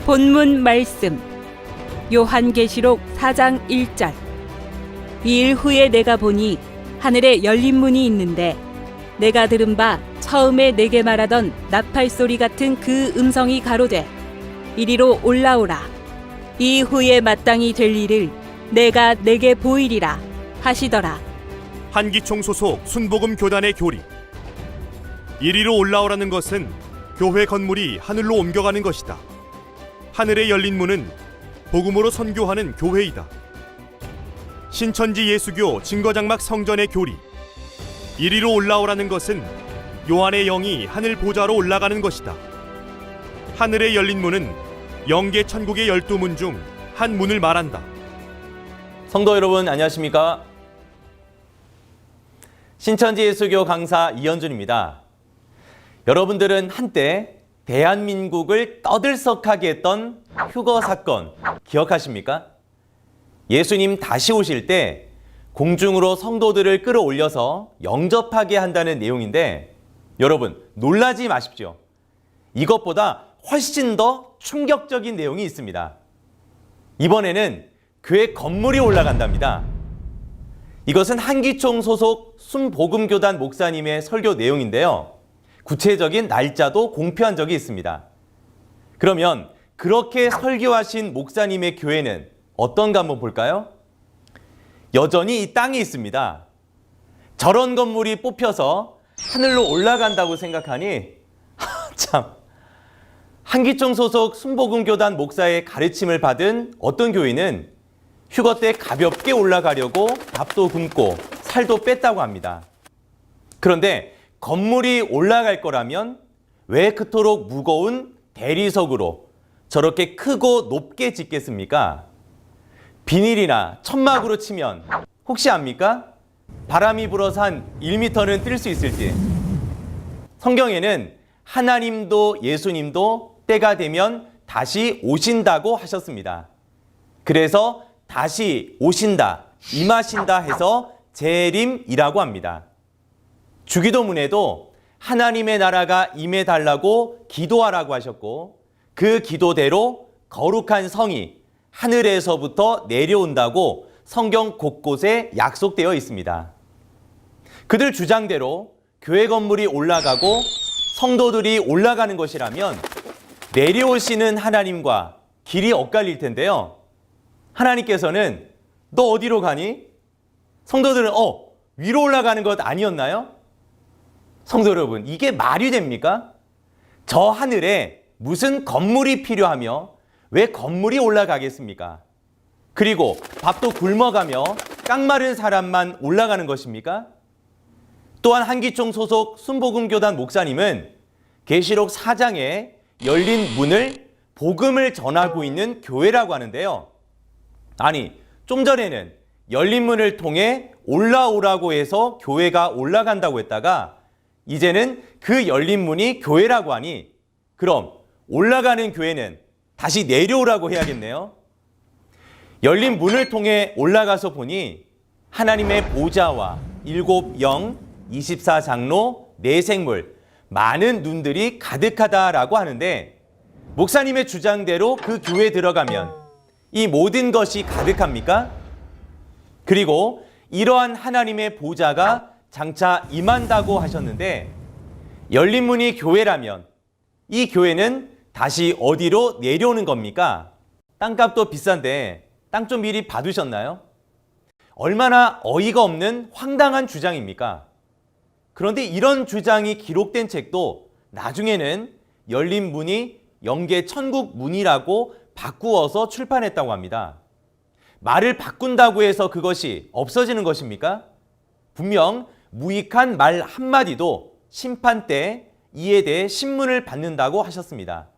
본문 말씀 요한계시록 4장 1절. 이 일 후에 내가 보니 하늘에 열린 문이 있는데 내가 들은 바 처음에 내게 말하던 나팔 소리 같은 그 음성이 가로되 이리로 올라오라. 이 후에 마땅히 될 일을 내가 내게 보이리라 하시더라. 한기총 소속 순복음 교단의 교리. 이리로 올라오라는 것은 교회 건물이 하늘로 옮겨가는 것이다. 하늘에 열린 문은 복음으로 선교하는 교회이다. 신천지 예수교 증거장막 성전의 교리. 이리로 올라오라는 것은 요한의 영이 하늘 보좌로 올라가는 것이다. 하늘에 열린 문은 영계 천국의 12문 중 한 문을 말한다. 성도 여러분 안녕하십니까? 신천지 예수교 강사 이현준입니다. 여러분들은 한때 대한민국을 떠들썩하게 했던 휴거 사건 기억하십니까? 예수님 다시 오실 때 공중으로 성도들을 끌어올려서 영접하게 한다는 내용인데 여러분 놀라지 마십시오. 이것보다 훨씬 더 충격적인 내용이 있습니다. 이번에는 교회 건물이 올라간답니다. 이것은 한기총 소속 순복음교단 목사님의 설교 내용인데요. 구체적인 날짜도 공표한 적이 있습니다. 그러면 그렇게 설교하신 목사님의 교회는 어떤가 한번 볼까요? 여전히 이 땅에 있습니다. 저런 건물이 뽑혀서 하늘로 올라간다고 생각하니 참 한기총 소속 순복음교단 목사의 가르침을 받은 어떤 교인은 휴거 때 가볍게 올라가려고 밥도 굶고 살도 뺐다고 합니다. 그런데 건물이 올라갈 거라면 왜 그토록 무거운 대리석으로 저렇게 크고 높게 짓겠습니까? 비닐이나 천막으로 치면 혹시 압니까? 바람이 불어서 한 1m는 뛸 수 있을지. 성경에는 하나님도 예수님도 때가 되면 다시 오신다고 하셨습니다. 그래서 다시 오신다, 임하신다 해서 재림이라고 합니다. 주기도문에도 하나님의 나라가 임해달라고 기도하라고 하셨고 그 기도대로 거룩한 성이 하늘에서부터 내려온다고 성경 곳곳에 약속되어 있습니다. 그들 주장대로 교회 건물이 올라가고 성도들이 올라가는 것이라면 내려오시는 하나님과 길이 엇갈릴 텐데요. 하나님께서는 너 어디로 가니? 성도들은 위로 올라가는 것 아니었나요? 성도 여러분, 이게 말이 됩니까? 저 하늘에 무슨 건물이 필요하며 왜 건물이 올라가겠습니까? 그리고 밥도 굶어가며 깡마른 사람만 올라가는 것입니까? 또한 한기총 소속 순복음교단 목사님은 계시록 4장에 열린 문을 복음을 전하고 있는 교회라고 하는데요. 아니, 좀 전에는 열린 문을 통해 올라오라고 해서 교회가 올라간다고 했다가 이제는 그 열린 문이 교회라고 하니 그럼 올라가는 교회는 다시 내려오라고 해야겠네요. 열린 문을 통해 올라가서 보니 하나님의 보좌와 7 영, 24장로, 4생물, 많은 눈들이 가득하다라고 하는데 목사님의 주장대로 그 교회에 들어가면 이 모든 것이 가득합니까? 그리고 이러한 하나님의 보좌가 장차 임한다고 하셨는데 열린 문이 교회라면 이 교회는 다시 어디로 내려오는 겁니까? 땅값도 비싼데 땅 좀 미리 받으셨나요? 얼마나 어이가 없는 황당한 주장입니까? 그런데 이런 주장이 기록된 책도 나중에는 열린 문이 영계 천국 문이라고 바꾸어서 출판했다고 합니다. 말을 바꾼다고 해서 그것이 없어지는 것입니까? 분명 무익한 말 한마디도 심판 때 이에 대해 신문을 받는다고 하셨습니다.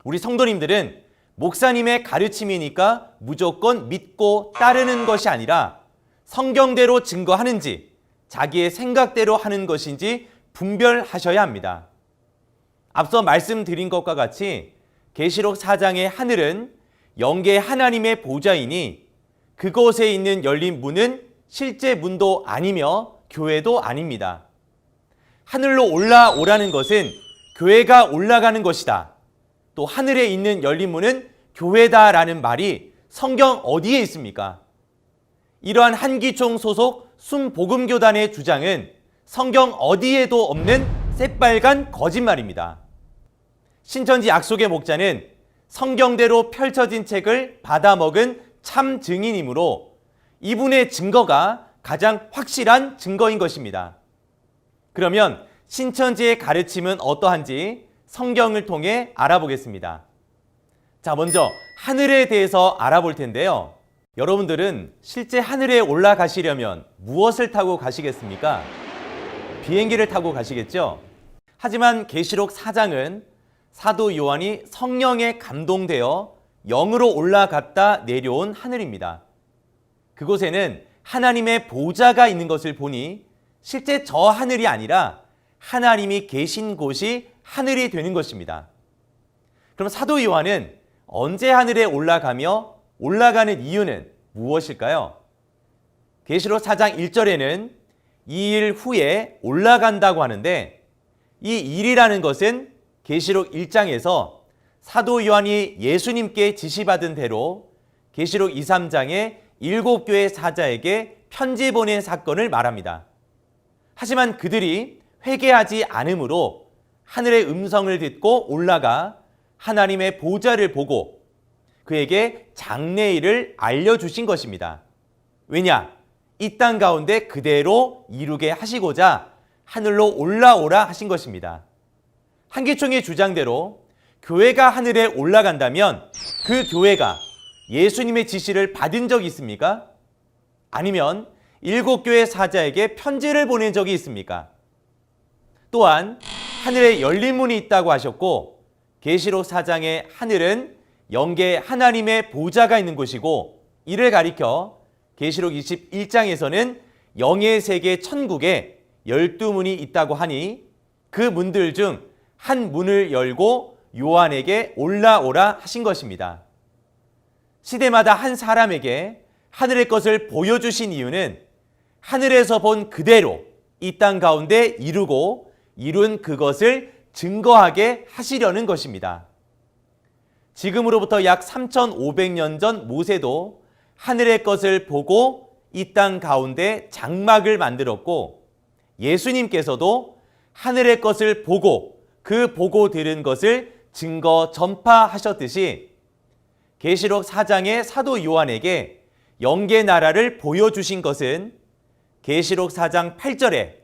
우리 성도님들은 목사님의 가르침이니까 무조건 믿고 따르는 것이 아니라 성경대로 증거하는지 자기의 생각대로 하는 것인지 분별하셔야 합니다. 앞서 말씀드린 것과 같이 계시록 4장의 하늘은 영계 하나님의 보좌이니 그곳에 있는 열린 문은 실제 문도 아니며 교회도 아닙니다. 하늘로 올라오라는 것은 교회가 올라가는 것이다. 또 하늘에 있는 열린 문은 교회다라는 말이 성경 어디에 있습니까? 이러한 한기총 소속 순복음교단의 주장은 성경 어디에도 없는 새빨간 거짓말입니다. 신천지 약속의 목자는 성경대로 펼쳐진 책을 받아먹은 참 증인이므로 이분의 증거가 가장 확실한 증거인 것입니다. 그러면 신천지의 가르침은 어떠한지 성경을 통해 알아보겠습니다. 자, 먼저 하늘에 대해서 알아볼 텐데요. 여러분들은 실제 하늘에 올라가시려면 무엇을 타고 가시겠습니까? 비행기를 타고 가시겠죠? 하지만 계시록 4장은 사도 요한이 성령에 감동되어 영으로 올라갔다 내려온 하늘입니다. 그곳에는 하나님의 보좌가 있는 것을 보니 실제 저 하늘이 아니라 하나님이 계신 곳이 하늘이 되는 것입니다. 그럼 사도 요한은 언제 하늘에 올라가며 올라가는 이유는 무엇일까요? 계시록 4장 1절에는 2일 후에 올라간다고 하는데 이 일이라는 것은 계시록 1장에서 사도 요한이 예수님께 지시받은 대로 계시록 2, 3장에 7교회 사자에게 편지 보낸 사건을 말합니다. 하지만 그들이 회개하지 않으므로 하늘의 음성을 듣고 올라가 하나님의 보좌를 보고 그에게 장래일을 알려주신 것입니다. 왜냐? 이 땅 가운데 그대로 이루게 하시고자 하늘로 올라오라 하신 것입니다. 한기총의 주장대로 교회가 하늘에 올라간다면 그 교회가 예수님의 지시를 받은 적이 있습니까? 아니면 7교회 사자에게 편지를 보낸 적이 있습니까? 또한 하늘에 열린 문이 있다고 하셨고 계시록 4장의 하늘은 영계 하나님의 보좌가 있는 곳이고 이를 가리켜 계시록 21장에서는 영의 세계 천국에 12문이 있다고 하니 그 문들 중 한 문을 열고 요한에게 올라오라 하신 것입니다. 시대마다 한 사람에게 하늘의 것을 보여주신 이유는 하늘에서 본 그대로 이 땅 가운데 이루고 이룬 그것을 증거하게 하시려는 것입니다. 지금으로부터 약 3,500년 전 모세도 하늘의 것을 보고 이 땅 가운데 장막을 만들었고 예수님께서도 하늘의 것을 보고 그 보고 들은 것을 증거 전파하셨듯이 계시록 4장의 사도 요한에게 영계 나라를 보여주신 것은 계시록 4장 8절에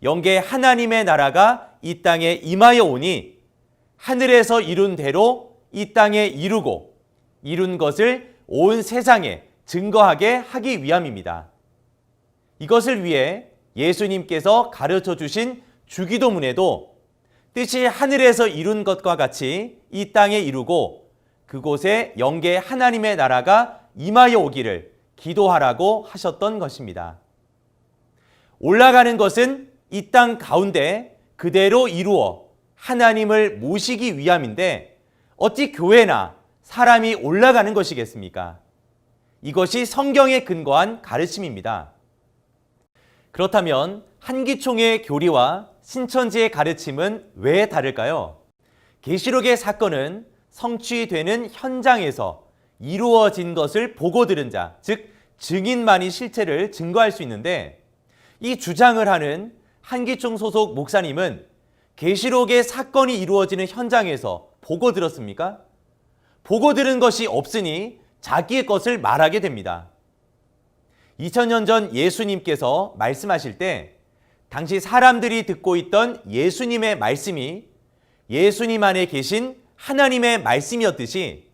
영계 하나님의 나라가 이 땅에 임하여 오니 하늘에서 이룬 대로 이 땅에 이루고 이룬 것을 온 세상에 증거하게 하기 위함입니다. 이것을 위해 예수님께서 가르쳐 주신 주기도문에도 뜻이 하늘에서 이룬 것과 같이 이 땅에 이루고 그곳에 영계 하나님의 나라가 임하여 오기를 기도하라고 하셨던 것입니다. 올라가는 것은 이 땅 가운데 그대로 이루어 하나님을 모시기 위함인데 어찌 교회나 사람이 올라가는 것이겠습니까? 이것이 성경에 근거한 가르침입니다. 그렇다면 한기총의 교리와 신천지의 가르침은 왜 다를까요? 계시록의 사건은 성취되는 현장에서 이루어진 것을 보고 들은 자, 즉 증인만이 실체를 증거할 수 있는데 이 주장을 하는 한기총 소속 목사님은 계시록의 사건이 이루어지는 현장에서 보고 들었습니까? 보고 들은 것이 없으니 자기의 것을 말하게 됩니다. 2000년 전 예수님께서 말씀하실 때 당시 사람들이 듣고 있던 예수님의 말씀이 예수님 안에 계신 하나님의 말씀이었듯이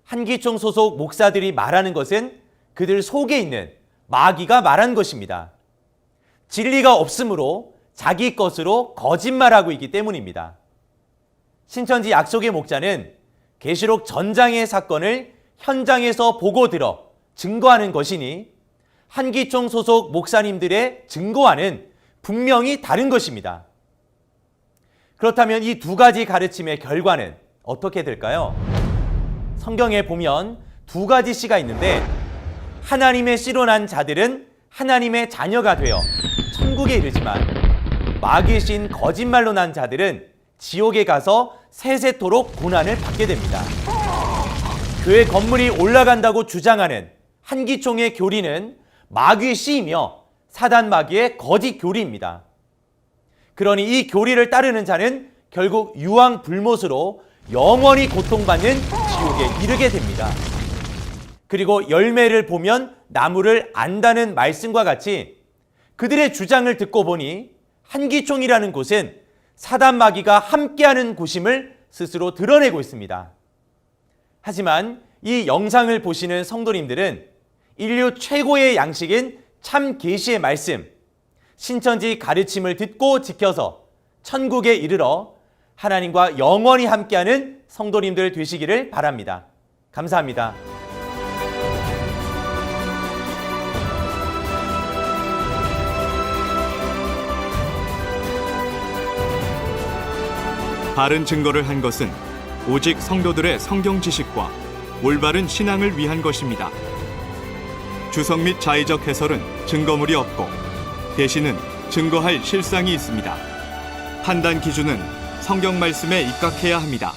한기총 소속 목사들이 말하는 것은 그들 속에 있는 마귀가 말한 것입니다. 진리가 없으므로 자기 것으로 거짓말하고 있기 때문입니다. 신천지 약속의 목자는 계시록 전장의 사건을 현장에서 보고 들어 증거하는 것이니 한기총 소속 목사님들의 증거와는 분명히 다른 것입니다. 그렇다면 이 두 가지 가르침의 결과는 어떻게 될까요? 성경에 보면 두 가지 씨가 있는데 하나님의 씨로 난 자들은 하나님의 자녀가 되어 천국에 이르지만 마귀의 씨인 거짓말로 난 자들은 지옥에 가서 세세토록 고난을 받게 됩니다. 교회 건물이 올라간다고 주장하는 한기총의 교리는 마귀의 씨이며 사단 마귀의 거짓 교리입니다. 그러니 이 교리를 따르는 자는 결국 유황불못으로 영원히 고통받는 지옥에 이르게 됩니다. 그리고 열매를 보면 나무를 안다는 말씀과 같이 그들의 주장을 듣고 보니 한기총이라는 곳은 사단 마귀가 함께하는 곳임을 스스로 드러내고 있습니다. 하지만 이 영상을 보시는 성도님들은 인류 최고의 양식인 참 계시의 말씀, 신천지 가르침을 듣고 지켜서 천국에 이르러 하나님과 영원히 함께하는 성도님들 되시기를 바랍니다. 감사합니다. 바른 증거를 한 것은 오직 성도들의 성경 지식과 올바른 신앙을 위한 것입니다. 주석 및 자의적 해설은 증거물이 없고 대신은 증거할 실상이 있습니다. 판단 기준은 성경 말씀에 입각해야 합니다.